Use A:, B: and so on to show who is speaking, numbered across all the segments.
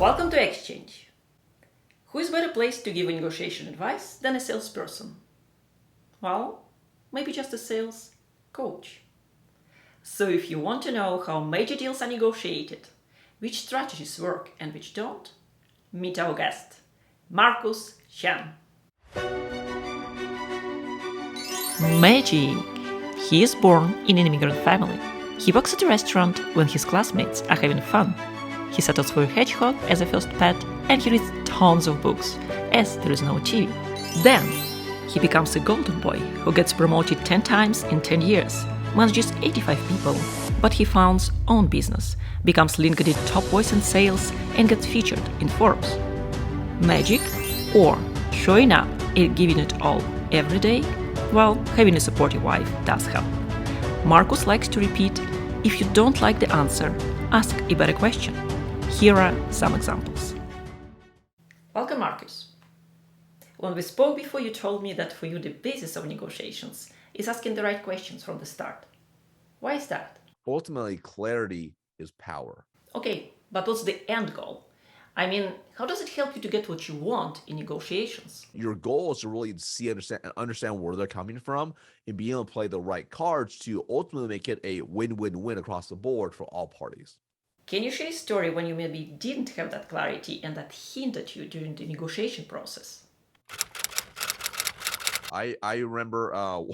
A: Welcome to Exchange. Who is better placed to give a negotiation advice than a salesperson? Well, maybe just a sales coach. So if you want to know how major deals are negotiated, which strategies work and which don't, meet our guest, Marcus Chan. Magic! He is born in an immigrant family. He works at a restaurant when his classmates are having fun. He settles for a hedgehog as a first pet, and he reads tons of books, as there is no TV. Then, he becomes a golden boy who gets promoted 10 times in 10 years, manages 85 people, but he founds own business, becomes LinkedIn top voice in sales, and gets featured in Forbes. Magic? Or showing up and giving it all every day? Well, having a supportive wife does help. Marcus likes to repeat, if you don't like the answer, ask a better question. Here are some examples. Welcome, Marcus. When we spoke before, you told me that for you the basis of negotiations is asking the right questions from the start. Why is that?
B: Ultimately, clarity is power.
A: Okay, but what's the end goal? I mean, how does it help you to get what you want in negotiations?
B: Your goal is to really understand where they're coming from and be able to play the right cards to ultimately make it a win-win-win across the board for all parties.
A: Can you share a story when you maybe didn't have that clarity and that hindered you during the negotiation process?
B: I remember I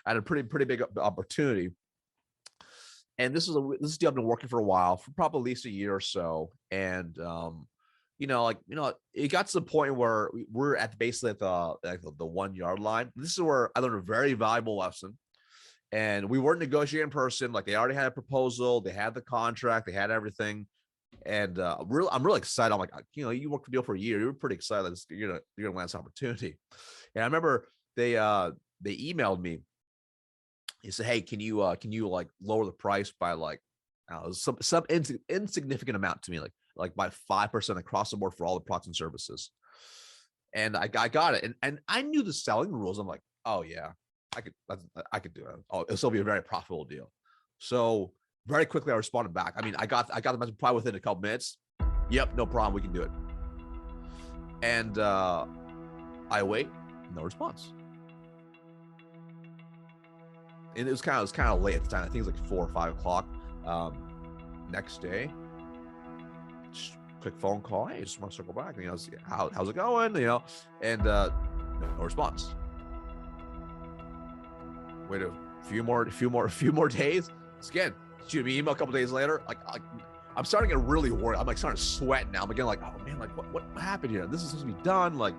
B: had a pretty big opportunity, and this is a deal I've been working for a while, for probably at least a year or so, and it got to the point where we're at basically at the 1 yard line. This is where I learned a very valuable lesson. And we weren't negotiating in person. Like, they already had a proposal, they had the contract, they had everything. And I'm really excited. I'm like, you worked the deal for a year. You were pretty excited that you're gonna land this opportunity. And I remember they emailed me. He said, "Hey, can you like lower the price by like, I don't know, some insignificant amount to me, like by 5% across the board for all the products and services." And I got it, and I knew the selling rules. I'm like, oh yeah, I could do it. Oh, it'll still be a very profitable deal. So very quickly I responded back. I mean, I got the message probably within a couple minutes. Yep, no problem, we can do it. And I wait, no response. And it was kind of late at the time. I think it was like 4 or 5 o'clock. Next day, just quick phone call. Hey, just want to circle back. How's it going? And no response. Wait a few more days. Again, shoot me email a couple days later. Like I'm starting to get really worried. I'm like starting to sweat now. I'm again like, oh man, like what happened here? This is supposed to be done. Like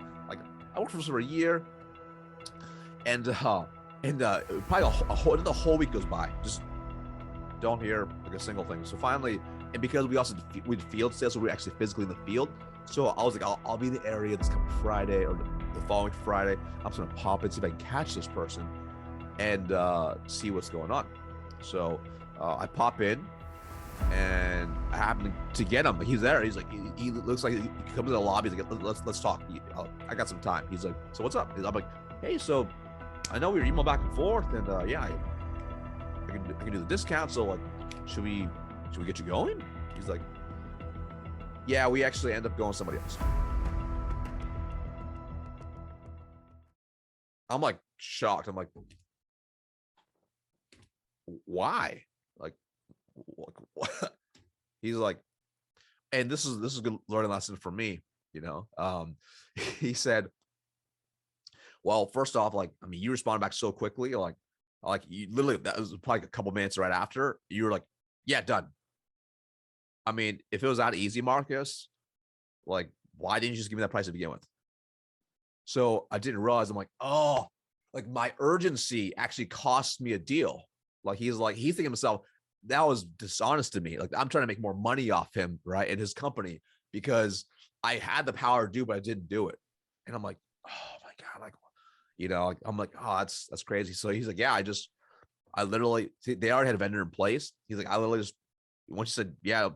B: I worked for this for a year, and probably the whole week goes by. Just don't hear like a single thing. So finally, and because we did field sales, so we were actually physically in the field. So I was like, I'll be in the area this coming Friday or the following Friday. I'm just gonna pop in, see if I can catch this person and see what's going on. So I pop in, and I happen to get him. He's there. He's like, he looks like he comes in the lobby. He's like, let's talk. I got some time. He's like, so what's up? I'm like, hey, so I know we were email back and forth, and yeah, I can do the discount. So like, should we get you going? He's like, yeah, we actually end up going with somebody else. I'm like shocked. I'm like, why? Like what? He's like, and this is a good learning lesson for me. He said, well, first off, like, I mean, you responded back so quickly, like you literally, that was probably a couple minutes right after, you were like, yeah, done. I mean, if it was that easy, Marcus, like, why didn't you just give me that price to begin with? So I didn't realize. I'm like, oh, like my urgency actually cost me a deal. Like he's thinking to himself, that was dishonest to me. Like, I'm trying to make more money off him, right, in his company, because I had the power to do, but I didn't do it. And I'm like, oh my god, like, I'm like, oh, that's crazy. So he's like, yeah, I literally, they already had a vendor in place. He's like, I literally just, once you said, yeah,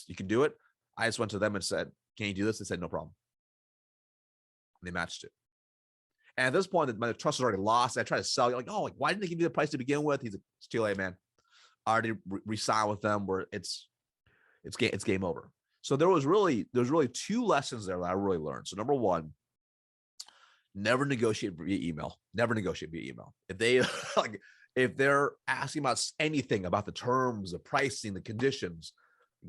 B: you can do it, I just went to them and said, can you do this? They said, no problem. And they matched it. And at this point, my trust was already lost. I tried to sell you, like, oh, like, why didn't they give you the price to begin with? He's like, it's too late, man. I already re-signed with them, where it's game over. So there's really two lessons there that I really learned. So number one, never negotiate via email. Never negotiate via email. If they like, if they're asking about anything about the terms, the pricing, the conditions,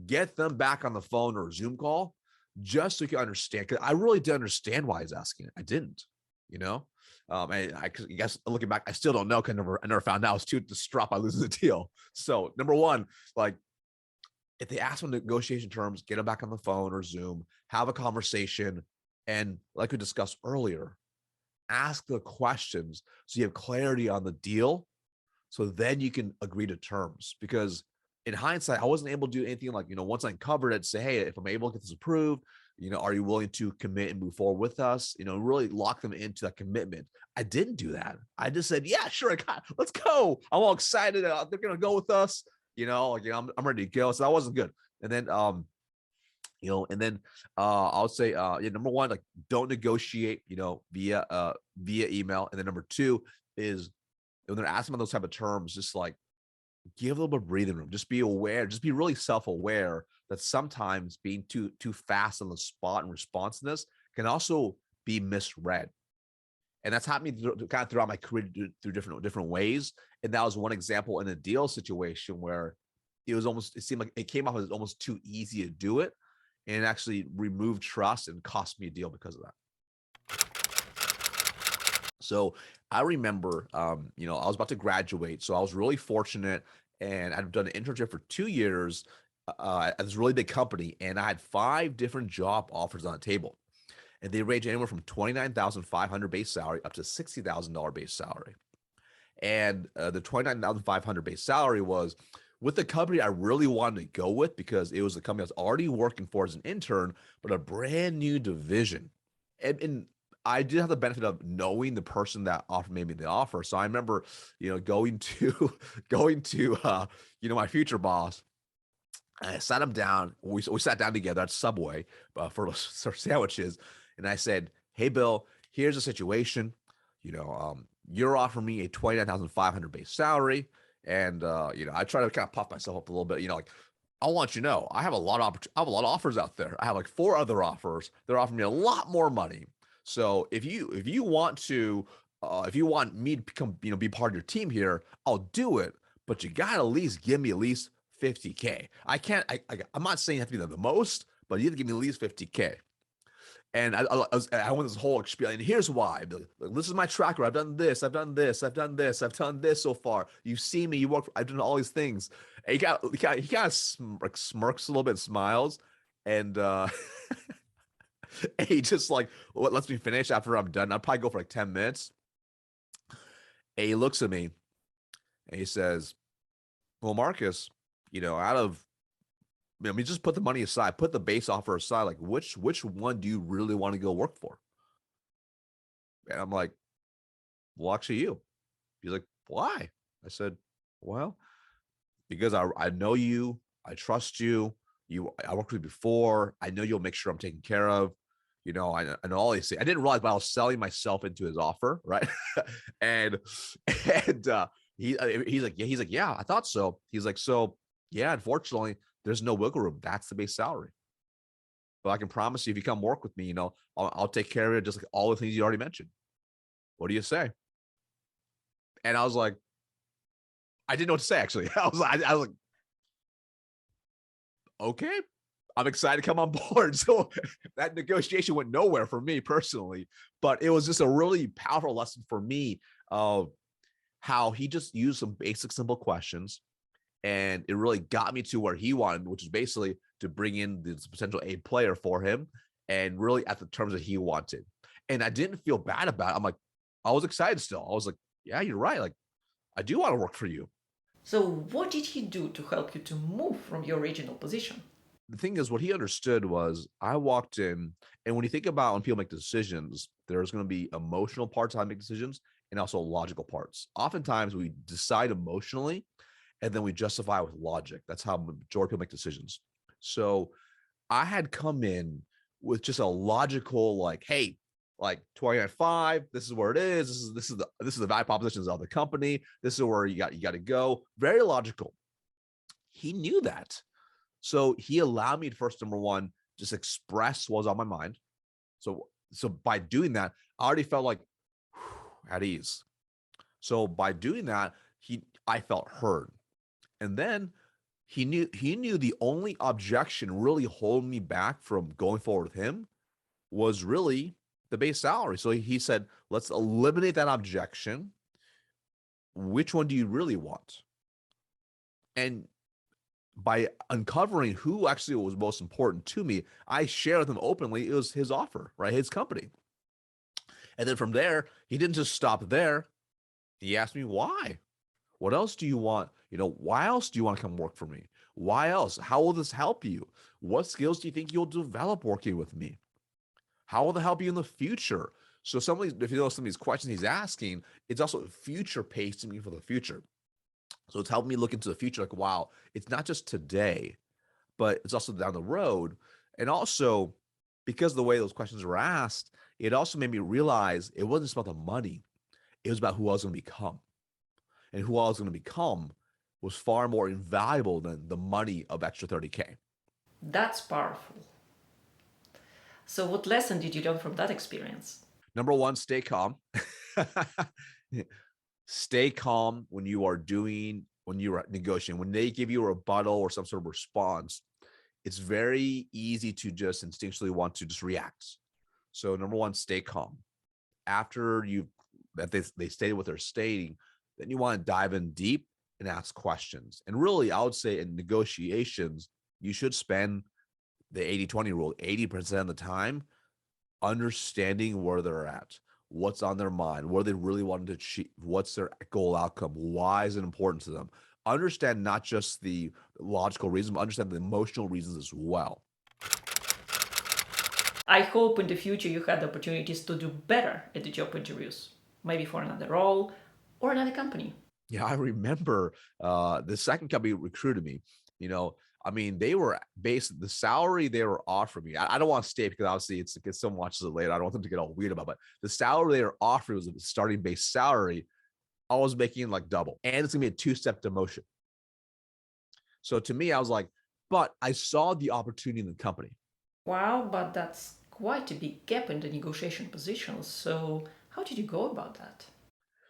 B: get them back on the phone or a Zoom call just so you can understand. Because I really didn't understand why he's asking it. I didn't, you know. And I guess looking back, I still don't know. Cause I never found out. I was too distraught by losing the deal. So number one, like, if they ask for negotiation terms, get them back on the phone or Zoom, have a conversation, and like we discussed earlier, ask the questions so you have clarity on the deal. So then you can agree to terms. Because in hindsight, I wasn't able to do anything like, once I uncovered it, say, hey, if I'm able to get this approved, are you willing to commit and move forward with us? Really lock them into that commitment. I didn't do that. I just said, yeah, sure, let's go. I'm all excited. They're gonna go with us. I'm ready to go. So that wasn't good. And then I'll say, number one, like, don't negotiate, via email. And then number two is, when they're asking about those type of terms, just like, give a little bit of breathing room. Just be aware. Just be really self-aware that sometimes being too fast on the spot and responsiveness can also be misread. And that's happened kind of throughout my career through different ways. And that was one example in a deal situation where it seemed like it came off as almost too easy to do it, and it actually removed trust and cost me a deal because of that. So I remember, I was about to graduate, so I was really fortunate, and I'd done an internship for 2 years at this really big company, and I had 5 different job offers on the table, and they range anywhere from $29,500 base salary up to $60,000 base salary. And the $29,500 base salary was with the company I really wanted to go with, because it was the company I was already working for as an intern, but a brand new division. And I did have the benefit of knowing the person that made me the offer. So I remember, going to my future boss. I sat him down. We sat down together at Subway for sandwiches, and I said, "Hey, Bill, here's the situation. You're offering me a $29,500 base salary, and I try to kind of puff myself up a little bit. Like, I want you to know, I have a lot of offers out there. I have like 4 other offers. They're offering me a lot more money. So if you want to, if you want me to become, be part of your team here, I'll do it. But you gotta at least give me at least 50K. I'm not saying you have to be the most, but you have to give me at least 50K." And I went this whole experience. And here's why. Like, this is my tracker. I've done this. I've done this. I've done this. I've done this so far. You see me. I've done all these things. And he kind of smirks a little bit, and smiles, and and he just like, lets me finish after I'm done. I'll probably go for like 10 minutes. And he looks at me and he says, "Well, Marcus, out of, just put the money aside, put the base offer aside. Like, which one do you really want to go work for?" And I'm like, "Well, actually, you." He's like, "Why?" I said, "Well, because I know you, I trust you. I worked with you before. I know you'll make sure I'm taken care of. I know all these things." I didn't realize, but I was selling myself into his offer, right? and and he's like, "Yeah, I thought so." He's like, "So yeah, unfortunately, there's no wiggle room. That's the base salary. But I can promise you, if you come work with me, I'll take care of it, just like all the things you already mentioned. What do you say?" And I was like, I didn't know what to say, actually. I was like, okay, I'm excited to come on board. So that negotiation went nowhere for me personally, but it was just a really powerful lesson for me of how he just used some basic, simple questions, and it really got me to where he wanted, which is basically to bring in this potential A player for him, and really at the terms that he wanted. And I didn't feel bad about it. I'm like, I was excited still. I was like, yeah, you're right. Like, I do want to work for you.
A: So, what did he do to help you to move from your original position?
B: The thing is, what he understood was, I walked in, and when you think about when people make decisions, there's going to be emotional parts how to make decisions, and also logical parts. Oftentimes we decide emotionally, and then we justify with logic. That's how majority of people make decisions. So I had come in with just a logical, like, hey, like 29.5, this is where it is. This is the value propositions of the company. This is where you got to go. Very logical. He knew that. So he allowed me to first, number one, just express what was on my mind. So by doing that, I already felt like at ease. So by doing that, I felt heard. And then he knew the only objection really holding me back from going forward with him was really the base salary. So he said, let's eliminate that objection. Which one do you really want? And by uncovering who actually was most important to me, I shared with him openly. It was his offer, right? His company. And then from there, he didn't just stop there. He asked me why. What else do you want? Why else do you want to come work for me? Why else? How will this help you? What skills do you think you'll develop working with me? How will it help you in the future? So if you know some of these questions he's asking, it's also future pacing me for the future. So it's helping me look into the future, like, wow, it's not just today, but it's also down the road. And also, because of the way those questions were asked, it also made me realize it wasn't just about the money. It was about who I was going to become. And who I was going to become was far more invaluable than the money of extra 30K.
A: That's powerful. So, what lesson did you learn from that experience?
B: Number one, stay calm. Stay calm when you're negotiating. When they give you a rebuttal or some sort of response, it's very easy to just instinctually want to just react. So number one, stay calm. After they stated what they're stating, then you want to dive in deep and ask questions. And really, I would say in negotiations, you should spend the 80-20 rule 80% of the time understanding where they're at, what's on their mind, where they really wanted to achieve, what's their goal outcome, why is it important to them. Understand not just the logical reason, but understand the emotional reasons as well.
A: I hope in the future you had opportunities to do better at the job interviews, maybe for another role or another company.
B: Yeah, I remember the second company recruited me. You know, I mean, they were based the salary they were offering me. I don't want to state because obviously it's if someone watches it later. I don't want them to get all weird about it. But the salary they were offering was a starting base salary. I was making like double, and it's gonna be a two-step demotion. So to me, I was like, but I saw the opportunity in the company.
A: Wow, but that's quite a big gap in the negotiation positions. So, how did you go about that?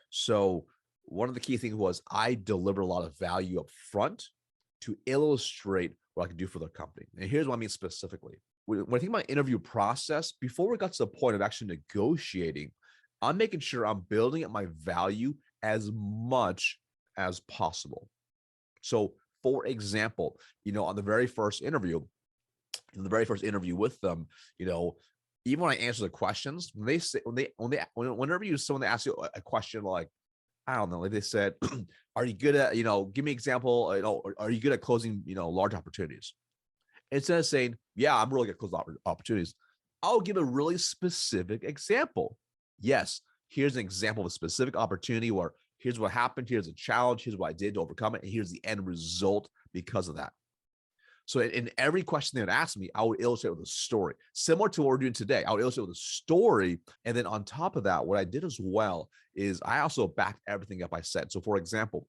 B: So one of the key things was I delivered a lot of value up front to illustrate what I could do for the company. And here's what I mean specifically. When I think about interview process, before we got to the point of actually negotiating, I'm making sure I'm building up my value as much as possible. So, for example, on the very first interview, with them, you know, even when I answer the questions, when they say whenever you someone that asks you a question like, I don't know, like they said, are you good at, give me an example, are you good at closing, large opportunities? Instead of saying, yeah, I'm really good at closing opportunities, I'll give a really specific example. Yes, here's an example of a specific opportunity where here's what happened, here's a challenge, here's what I did to overcome it, and here's the end result because of that. So in every question they would ask me, I would illustrate with a story, similar to what we're doing today. I would illustrate with a story. And then on top of that, what I did as well is I also backed everything up I said. So for example,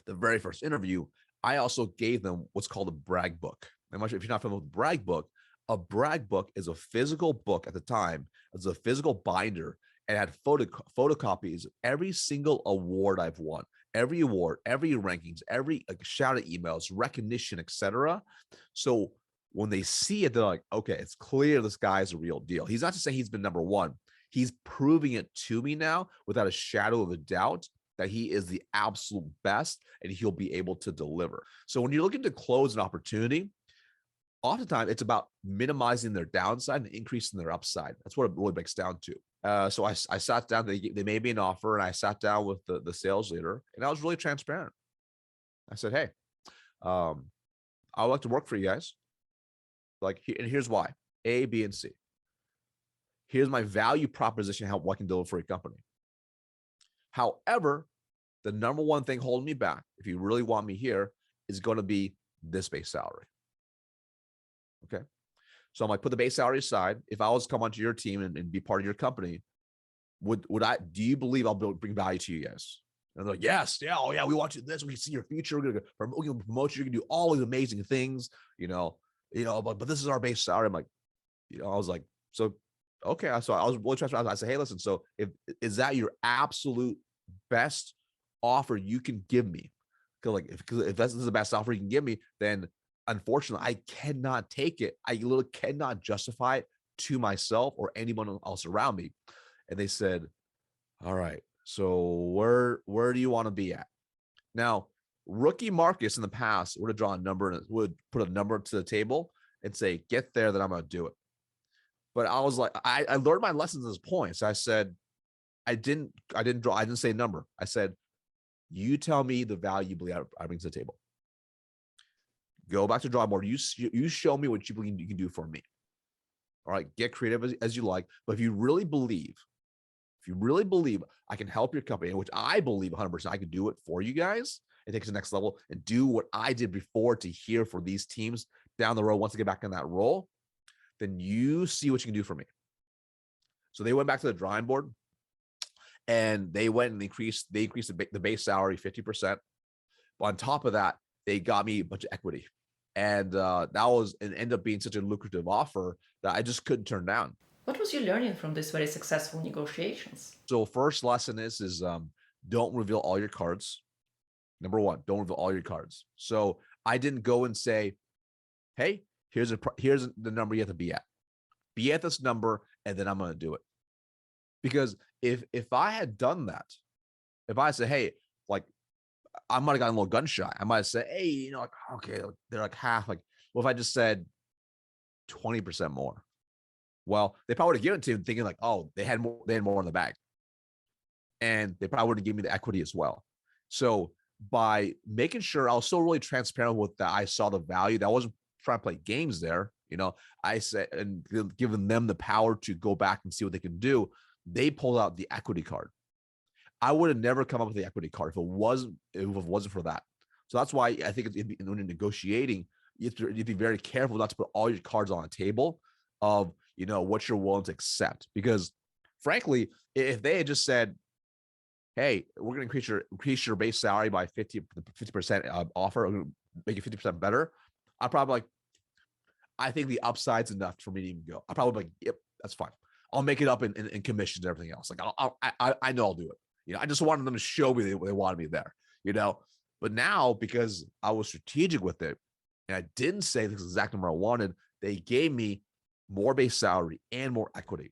B: the very first interview, I also gave them what's called a brag book. And if you're not familiar with brag book, a brag book is a physical book at the time. It's a physical binder and had photocopies of every single award I've won, every award, every rankings, every shout out emails, recognition, etc. So when they see it, they're like, okay, it's clear this guy's a real deal. He's not just saying he's been number one. He's proving it to me now without a shadow of a doubt that he is the absolute best and he'll be able to deliver. So when you're looking to close an opportunity, oftentimes it's about minimizing their downside and increasing their upside. That's what it really breaks down to. So I sat down, they made me an offer, and I sat down with the sales leader, and I was really transparent. I said, hey, I would like to work for you guys. And here's why: A, B, and C. Here's my value proposition, how what I can deliver for your company. However, the number one thing holding me back, if you really want me here, is going to be this base salary. Okay. So I'm like, put the base salary aside. If I was to come onto your team and be part of your company, do you believe I'll bring value to you guys? And they're like, yes, yeah, oh yeah, we want you this. We see your future. We're gonna promote you. You can do all these amazing things, but this is our base salary. I'm like, I was like, so okay. So I was really transparent. I said, hey, listen, so if is that your absolute best offer you can give me? Because if this is the best offer you can give me, then unfortunately I cannot take it. I literally cannot justify it to myself or anyone else around me. And they said, all right, so where do you want to be at? Now, rookie Marcus in the past would have drawn a number and would put a number to the table and say, get there, then I'm going to do it. But I was like, I learned my lessons at this point. So I said, I didn't say a number. I said, you tell me the value you believe I bring to the table. Go back to the drawing board. You show me what you believe you can do for me. All right, get creative as you like. But if you really believe I can help your company, which I believe 100% I can do it for you guys and take it to the next level and do what I did before to here for these teams down the road once they get back in that role, then you see what you can do for me. So they went back to the drawing board and they went and increased the base salary 50%. But on top of that, they got me a bunch of equity. And that ended up being such a lucrative offer that I just couldn't turn down.
A: What was you learning from these very successful negotiations?
B: So first lesson is don't reveal all your cards. Number one, don't reveal all your cards. So I didn't go and say, hey, here's the number you have to be at. Be at this number, and then I'm going to do it. Because if I had done that, if I said, hey, like I might have gotten a little gun shy. I might have said, hey, like, okay, they're like half. Like, well, if I just said 20% more, well, they probably would have given it to him thinking like, oh, they had more in the bag. And they probably would have given me the equity as well. So by making sure I was still really transparent with that, I saw the value, that I wasn't trying to play games there. I said, and giving them the power to go back and see what they can do. They pulled out the equity card. I would have never come up with the equity card if it wasn't for that. So that's why I think when you're negotiating, you have to be very careful not to put all your cards on a table of, what you're willing to accept. Because frankly, if they had just said, hey, we're going to increase your base salary by 50% offer, we're going to make it 50% better, I'd probably like, I think the upside's enough for me to even go. I'll probably like, yep, that's fine. I'll make it up in commissions and everything else. Like I know I'll do it. I just wanted them to show me they wanted me there, But now, because I was strategic with it and I didn't say this exact number I wanted, they gave me more base salary and more equity.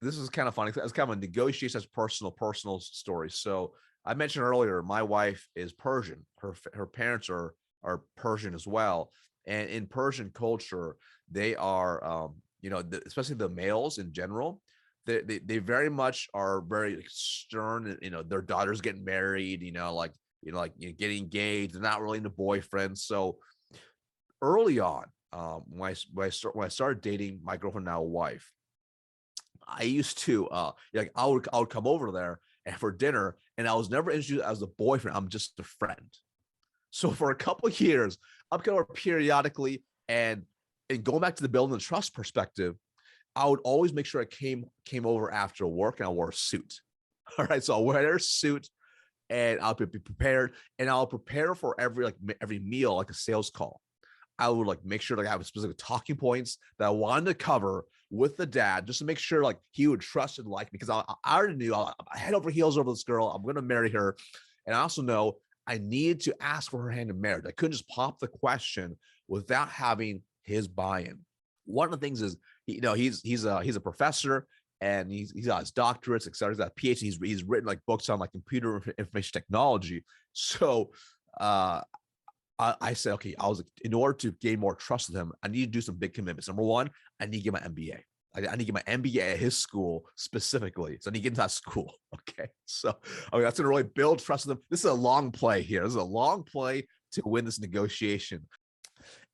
B: This is kind of funny. It's kind of a negotiation as personal story. So I mentioned earlier, my wife is Persian. Her parents are Persian as well. And in Persian culture, they are, especially the males in general, they very much are very stern. Their daughters getting married, getting engaged. They're not really into boyfriends. So early on, when I started dating my girlfriend, now wife, I used to I would come over there and for dinner, and I was never introduced as a boyfriend. I'm just a friend. So for a couple of years, I'm coming over periodically, and going back to the building the trust perspective, I would always make sure I came over after work and I wore a suit. All right, so I'll wear a suit and I'll be prepared, and I'll prepare for every meal like a sales call. I would make sure I have specific talking points that I wanted to cover with the dad, just to make sure he would trust and like me, because I already knew I head over heels over this girl. I'm going to marry her. And I also know I needed to ask for her hand in marriage. I couldn't just pop the question without having his buy-in. One of the things is, he's a professor, and he's got his doctorates, etc. He's got a PhD. He's written books on computer information technology. So I said, okay, in order to gain more trust with him, I need to do some big commitments. Number one, I need to get my MBA. I need to get my MBA at his school specifically. So I need to get into that school. Okay. So that's going to really build trust with him. This is a long play here. This is a long play to win this negotiation.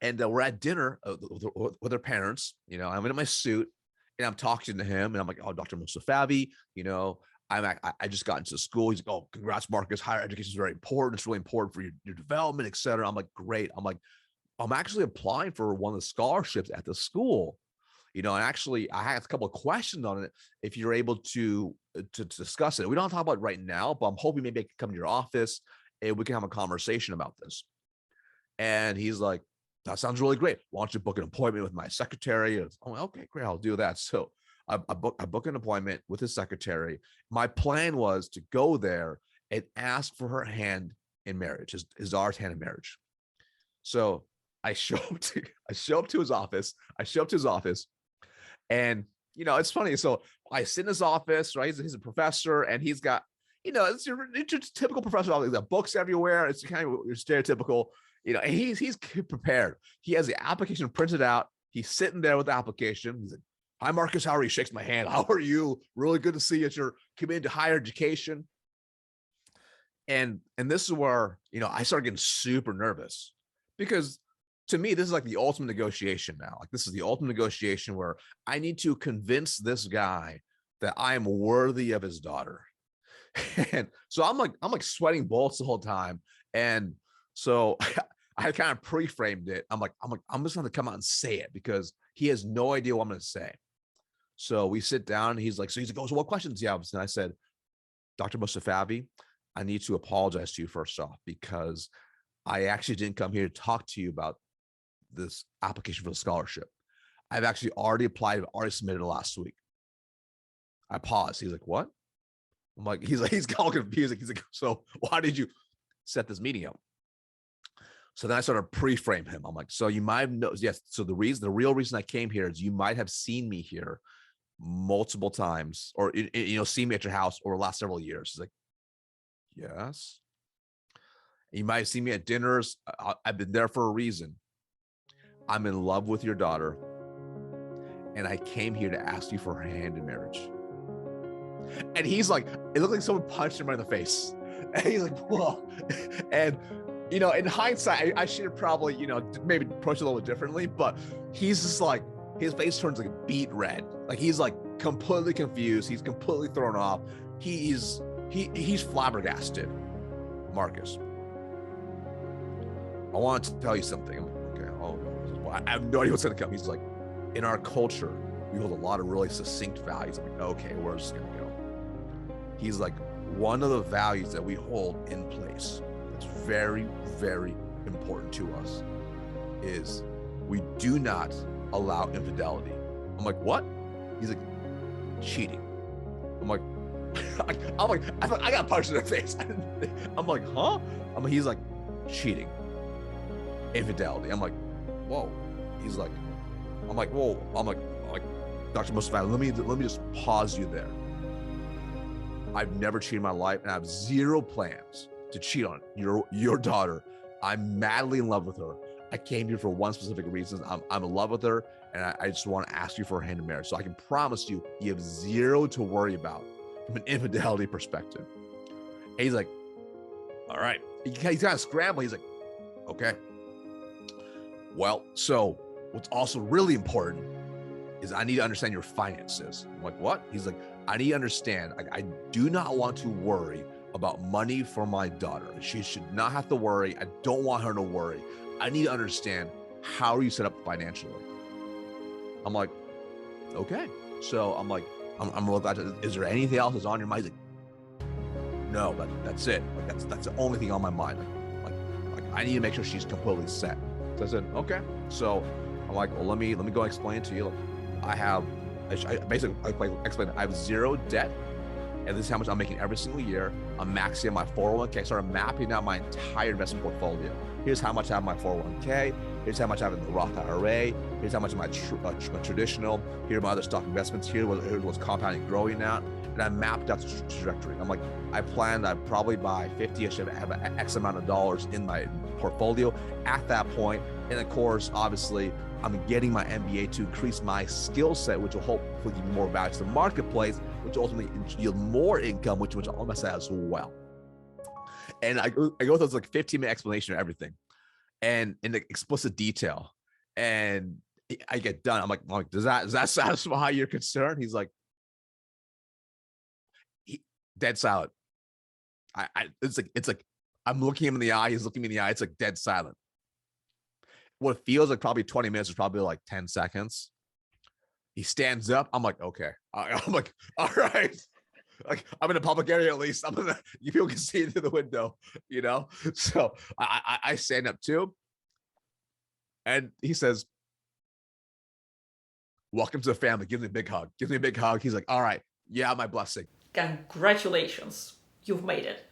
B: And we're at dinner with their parents. I'm in my suit and I'm talking to him, and I'm like, oh, Dr. Mustafavi, I just got into school. He's like, oh, congrats, Marcus. Higher education is very important. It's really important for your development, et cetera. I'm like, great. I'm like, I'm actually applying for one of the scholarships at the school. And actually I have a couple of questions on it if you're able to discuss it. We don't talk about it right now, but I'm hoping maybe I can come to your office and we can have a conversation about this. And he's like, that sounds really great. Why don't you book an appointment with my secretary? I'm like, okay, great, I'll do that. So I book an appointment with his secretary. My plan was to go there and ask for her hand in marriage, his daughter's hand in marriage. So I show up to his office. And it's funny. So I sit in his office, right? He's a professor, and he's got, it's your typical professor. He's got books everywhere. It's kind of your stereotypical, and he's prepared. He has the application printed out. He's sitting there with the application. He's like, hi, Marcus, how are you? He shakes my hand. How are you? Really good to see you at your committed to higher education. And this is where, I started getting super nervous, because to me, this is like the ultimate negotiation now. Like, this is the ultimate negotiation where I need to convince this guy that I am worthy of his daughter. And so I'm like sweating bullets the whole time. And so I kind of pre-framed it. I'm just going to come out and say it, because he has no idea what I'm going to say. So we sit down, and he's like, so what questions do you have? And I said, Dr. Mustafavi, I need to apologize to you first off, because I actually didn't come here to talk to you about this application for the scholarship. I've actually already applied, I've already submitted it last week. I paused. He's like, what? I'm like, he's all confused. He's like, so why did you set this meeting up? So then I started pre-frame him. I'm like, so you might have noticed, yes. So the real reason I came here is you might have seen me here multiple times, or seen me at your house over the last several years. He's like, yes. You might have seen me at dinners. I've been there for a reason. I'm in love with your daughter, and I came here to ask you for her hand in marriage. And he's like, it looked like someone punched him right in the face. And he's like, whoa. And, in hindsight, I should have probably, maybe approached it a little bit differently, but he's just like, his face turns like beet red. Like, he's like completely confused. He's completely thrown off. He's flabbergasted. Marcus, I want to tell you something. I'm like, okay, I have no idea what's going to come. He's like, in our culture, we hold a lot of really succinct values. I'm like, okay, where's this going to go? He's like, one of the values that we hold in place that's very, very important to us is we do not allow infidelity. I'm like, what? He's like, cheating. I'm like, I got punched in the face. I'm like, huh? He's like, cheating, infidelity. I'm like, whoa. He's like, I'm like, Dr. Mustafa, let me just pause you there. I've never cheated in my life, and I have zero plans to cheat on your daughter. I'm madly in love with her. I came here for one specific reason. I'm in love with her, and I just want to ask you for her hand in marriage. So I can promise you, you have zero to worry about from an infidelity perspective. And he's like, all right. He's kind of scrambling. He's like, okay. Well, so what's also really important is I need to understand your finances. I'm like, what? He's like, I need to understand. I do not want to worry about money for my daughter. She should not have to worry. I don't want her to worry. I need to understand, how are you set up financially? I'm like, okay. So I'm like, I'm really glad to, is there anything else that's on your mind? He's like, no, that's it. Like, that's the only thing on my mind. Like I need to make sure she's completely set. So I said, okay. So I'm like, well, let me go explain it to you. Look, I explained, I have zero debt, and this is how much I'm making every single year. I'm maxing out my 401k. I started mapping out my entire investment portfolio. Here's how much I have in my 401k. Here's how much I have in the Roth IRA. Here's how much in my traditional. Here are my other stock investments. Here's what's compounding, growing now. And I mapped out the trajectory. I'm like, I planned I'd probably buy 50-ish, have an X amount of dollars in my portfolio at that point. And of course, obviously, I'm getting my MBA to increase my skill set, which will hopefully give more value to the marketplace, which ultimately yield more income, which I'll mess as well. And I go through this like 15-minute explanation of everything, and in the explicit detail. And I get done. I'm like, does that satisfy your concern? He's like, dead silent. It's like I'm looking him in the eye. He's looking me in the eye. It's like dead silent. What feels like probably 20 minutes is probably like 10 seconds. He stands up. I'm like, okay. I'm like, all right. Like I'm in a public area at least. I'm gonna you people can see through the window, you know. So I stand up too, and he says, "Welcome to the family." Gives me a big hug. Gives me a big hug. He's like, "All right, yeah, my blessing."
A: Congratulations, you've made it.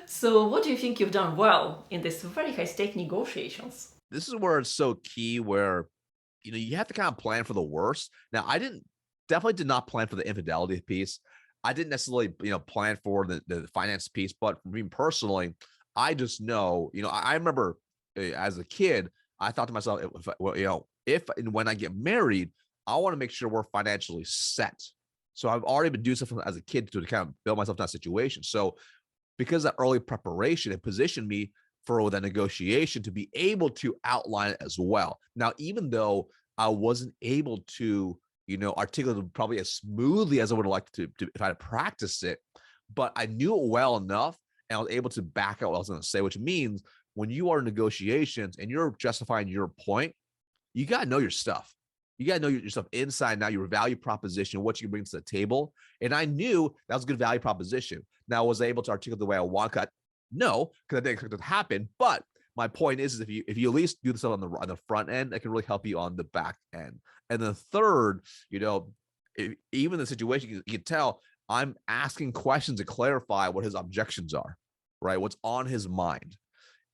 A: So, what do you think you've done well in these very high stake negotiations?
B: This is where it's so key. Where you have to kind of plan for the worst. Now, I definitely did not plan for the infidelity piece. I didn't necessarily plan for the finance piece, but for me personally, I just know I remember as a kid, I thought to myself, if and when I get married, I want to make sure we're financially set. So I've already been doing stuff as a kid to kind of build myself in that situation. So because of that early preparation, it positioned me for the negotiation to be able to outline it as well. Now, even though I wasn't able to, articulate it probably as smoothly as I would have liked to if I had practiced it, but I knew it well enough and I was able to back out what I was going to say, which means when you are in negotiations and you're justifying your point, you got to know your stuff. You got to know your stuff inside now, your value proposition, what you can bring to the table. And I knew that was a good value proposition. Now, was I able to articulate the way I want to? No, because I didn't expect it to happen. But my point is if you at least do this on the front end, it can really help you on the back end. And the third, even the situation, you can tell I'm asking questions to clarify what his objections are, right? What's on his mind.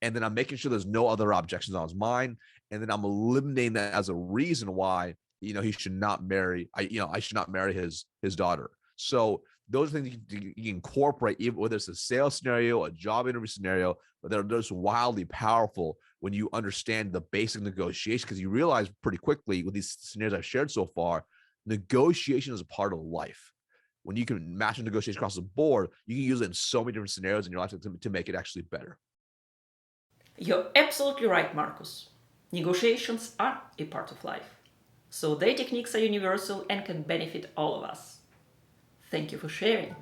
B: And then I'm making sure there's no other objections on his mind. And then I'm eliminating that as a reason why, he should not marry, I should not marry his daughter. So those are things you can incorporate, even whether it's a sales scenario, a job interview scenario, but they're just wildly powerful when you understand the basic negotiation, because you realize pretty quickly with these scenarios I've shared so far, negotiation is a part of life. When you can master negotiation across the board, you can use it in so many different scenarios in your life to make it actually better.
A: You're absolutely right, Marcus. Negotiations are a part of life. So their techniques are universal and can benefit all of us. Thank you for sharing.